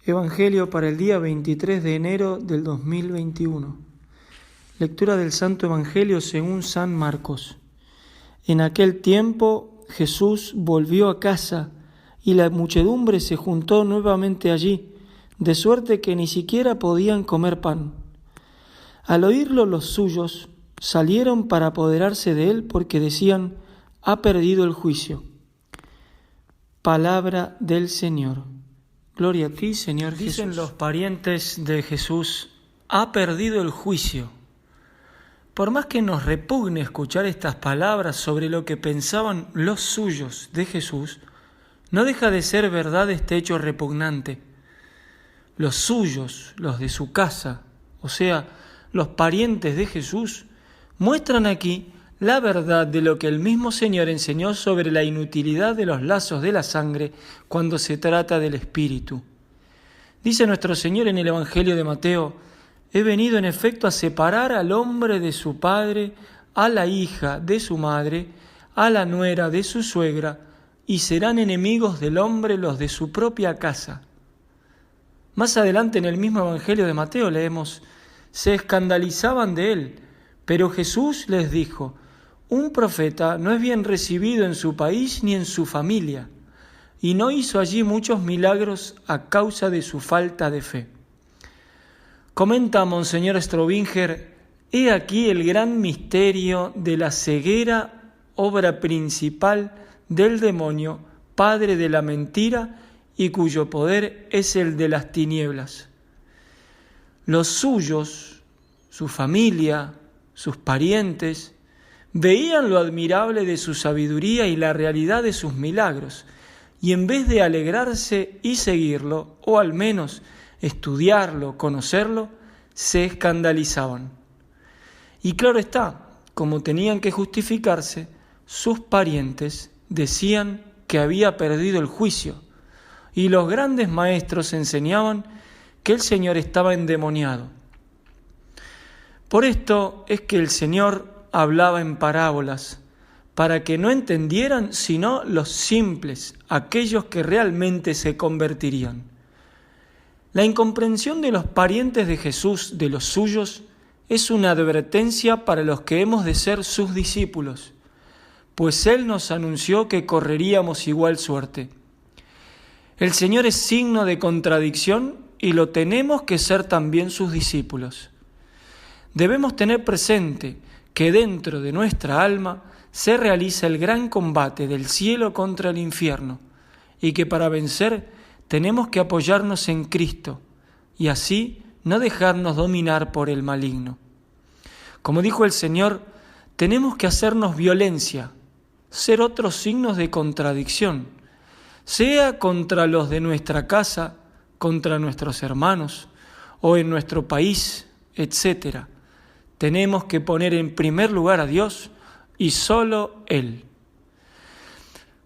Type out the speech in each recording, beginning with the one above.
Evangelio para el día 23 de enero del 2021. Lectura del Santo Evangelio según San Marcos. En aquel tiempo Jesús volvió a casa y la muchedumbre se juntó nuevamente allí, de suerte que ni siquiera podían comer pan. Al oírlo los suyos salieron para apoderarse de él porque decían: ha perdido el juicio. Palabra del Señor. Gloria a ti, Señor Jesús. Dicen los parientes de Jesús: ha perdido el juicio. Por más que nos repugne escuchar estas palabras sobre lo que pensaban los suyos de Jesús, no deja de ser verdad este hecho repugnante. Los suyos, los de su casa, o sea, los parientes de Jesús, muestran aquí la verdad de lo que el mismo Señor enseñó sobre la inutilidad de los lazos de la sangre cuando se trata del Espíritu. Dice nuestro Señor en el Evangelio de Mateo: he venido en efecto a separar al hombre de su padre, a la hija de su madre, a la nuera de su suegra, y serán enemigos del hombre los de su propia casa. Más adelante en el mismo Evangelio de Mateo leemos: se escandalizaban de él, pero Jesús les dijo: un profeta no es bien recibido en su país ni en su familia, y no hizo allí muchos milagros a causa de su falta de fe. Comenta Monseñor Strobinger: he aquí el gran misterio de la ceguera, obra principal del demonio, padre de la mentira, y cuyo poder es el de las tinieblas. Los suyos, su familia, sus parientes, veían lo admirable de su sabiduría y la realidad de sus milagros, y en vez de alegrarse y seguirlo, o al menos estudiarlo, conocerlo, se escandalizaban. Y claro está, como tenían que justificarse, sus parientes decían que había perdido el juicio, y los grandes maestros enseñaban que el Señor estaba endemoniado. Por esto es que el Señor hablaba en parábolas, para que no entendieran sino los simples, aquellos que realmente se convertirían. La incomprensión de los parientes de Jesús, de los suyos, es una advertencia para los que hemos de ser sus discípulos, pues Él nos anunció que correríamos igual suerte. El Señor es signo de contradicción y lo tenemos que ser también sus discípulos. Debemos tener presente que dentro de nuestra alma se realiza el gran combate del cielo contra el infierno y que para vencer tenemos que apoyarnos en Cristo y así no dejarnos dominar por el maligno. Como dijo el Señor, tenemos que hacernos violencia, ser otros signos de contradicción, sea contra los de nuestra casa, contra nuestros hermanos o en nuestro país, etc. Tenemos que poner en primer lugar a Dios y solo Él.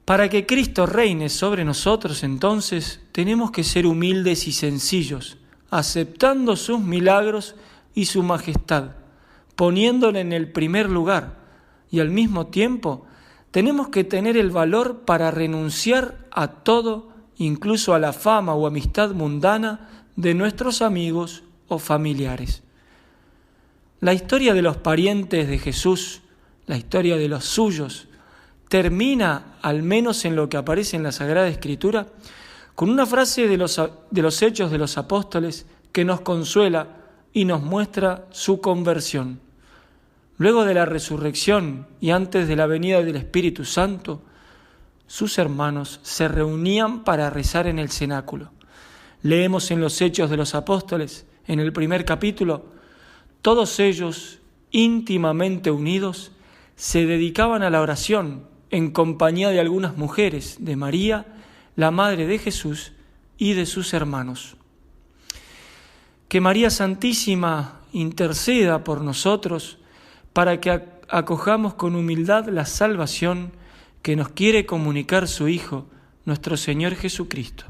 Para que Cristo reine sobre nosotros, entonces, tenemos que ser humildes y sencillos, aceptando sus milagros y su majestad, poniéndole en el primer lugar, y al mismo tiempo tenemos que tener el valor para renunciar a todo, incluso a la fama o amistad mundana de nuestros amigos o familiares. La historia de los parientes de Jesús, la historia de los suyos, termina, al menos en lo que aparece en la Sagrada Escritura, con una frase de los Hechos de los Apóstoles que nos consuela y nos muestra su conversión. Luego de la resurrección y antes de la venida del Espíritu Santo, sus hermanos se reunían para rezar en el cenáculo. Leemos en los Hechos de los Apóstoles, en el primer capítulo: todos ellos, íntimamente unidos, se dedicaban a la oración en compañía de algunas mujeres, de María, la madre de Jesús, y de sus hermanos. Que María Santísima interceda por nosotros para que acojamos con humildad la salvación que nos quiere comunicar su Hijo, nuestro Señor Jesucristo.